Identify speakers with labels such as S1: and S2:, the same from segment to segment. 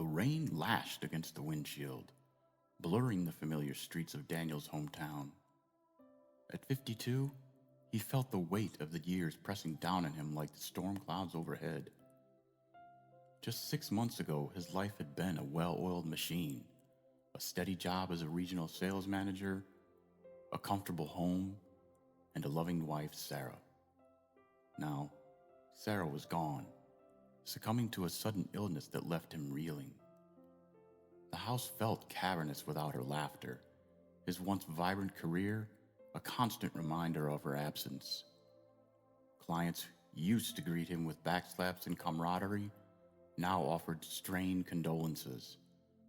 S1: The rain lashed against the windshield, blurring the familiar streets of Daniel's hometown. At 52, he felt the weight of the years pressing down on him like the storm clouds overhead. Just 6 months ago, his life had been a well-oiled machine, a steady job as a regional sales manager, a comfortable home, and a loving wife, Sarah. Now, Sarah was gone, succumbing to a sudden illness that left him reeling. The house felt cavernous without her laughter, his once vibrant career a constant reminder of her absence. Clients used to greet him with backslaps and camaraderie, now offered strained condolences,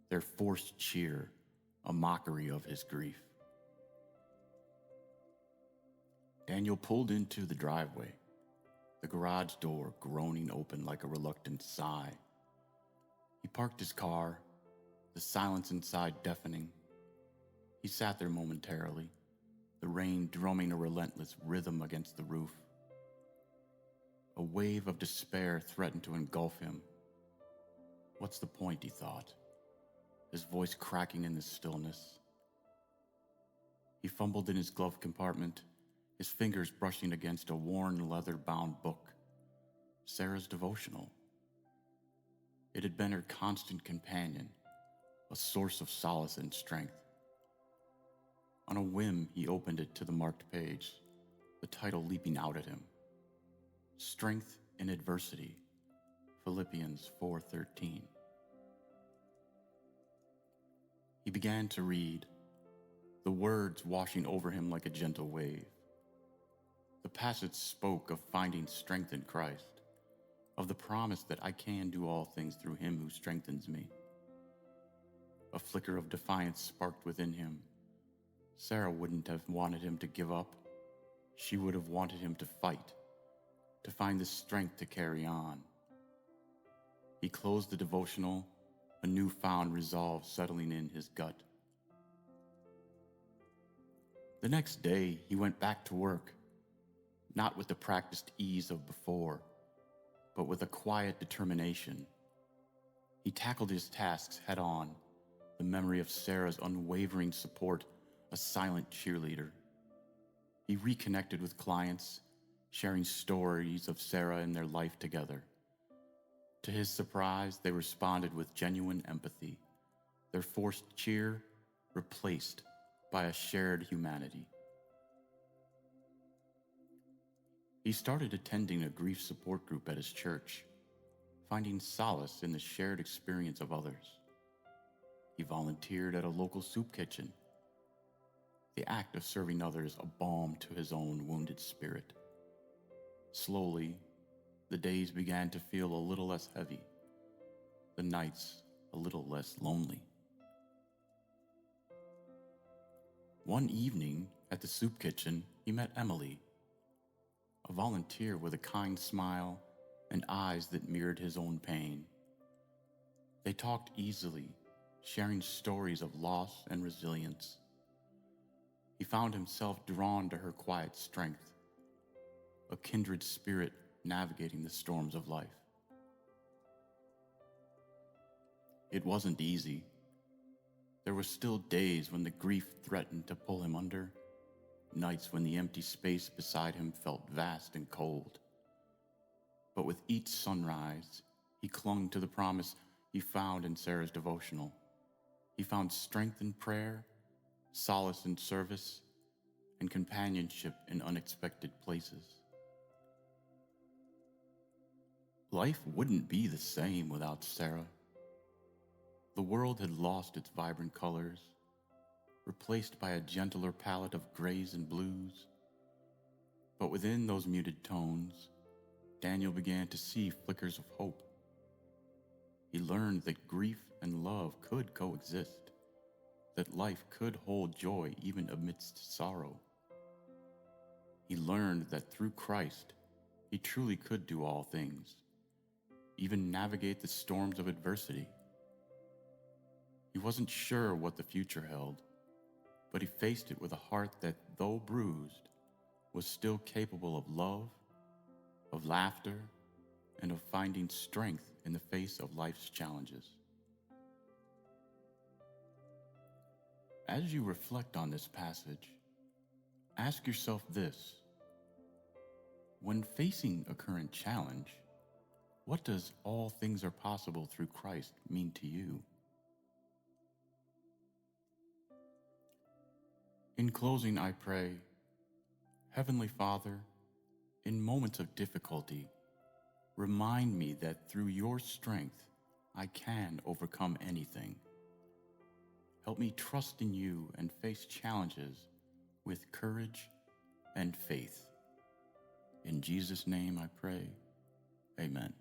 S1: their forced cheer a mockery of his grief. Daniel pulled into the driveway, the garage door groaning open like a reluctant sigh. He parked his car, the silence inside deafening. He sat there momentarily, the rain drumming a relentless rhythm against the roof. A wave of despair threatened to engulf him. What's the point, he thought, his voice cracking in the stillness. He fumbled in his glove compartment, his fingers brushing against a worn leather-bound book, Sarah's devotional. It had been her constant companion, a source of solace and strength. On a whim, he opened it to the marked page, the title leaping out at him. Strength in Adversity, Philippians 4:13. He began to read, the words washing over him like a gentle wave. The passage spoke of finding strength in Christ, of the promise that I can do all things through him who strengthens me. A flicker of defiance sparked within him. Sarah wouldn't have wanted him to give up. She would have wanted him to fight, to find the strength to carry on. He closed the devotional, a newfound resolve settling in his gut. The next day, he went back to work, not with the practiced ease of before, but with a quiet determination. He tackled his tasks head on, the memory of Sarah's unwavering support a silent cheerleader. He reconnected with clients, sharing stories of Sarah and their life together. To his surprise, they responded with genuine empathy, their forced cheer replaced by a shared humanity. He started attending a grief support group at his church, finding solace in the shared experience of others. He volunteered at a local soup kitchen, the act of serving others a balm to his own wounded spirit. Slowly, the days began to feel a little less heavy, the nights a little less lonely. One evening at the soup kitchen, he met Emily, a volunteer with a kind smile and eyes that mirrored his own pain. They talked easily, sharing stories of loss and resilience. He found himself drawn to her quiet strength, a kindred spirit navigating the storms of life. It wasn't easy. There were still days when the grief threatened to pull him under, nights when the empty space beside him felt vast and cold. But with each sunrise, he clung to the promise he found in Sarah's devotional. He found strength in prayer, solace in service, and companionship in unexpected places. Life wouldn't be the same without Sarah. The world had lost its vibrant colors, replaced by a gentler palette of grays and blues. But within those muted tones, Daniel began to see flickers of hope. He learned that grief and love could coexist, that life could hold joy even amidst sorrow. He learned that through Christ, he truly could do all things, even navigate the storms of adversity. He wasn't sure what the future held, but he faced it with a heart that, though bruised, was still capable of love, of laughter, and of finding strength in the face of life's challenges. As you reflect on this passage, ask yourself this: when facing a current challenge, what does all things are possible through Christ mean to you? In closing, I pray, Heavenly Father, in moments of difficulty, remind me that through your strength, I can overcome anything. Help me trust in you and face challenges with courage and faith. In Jesus' name I pray, amen.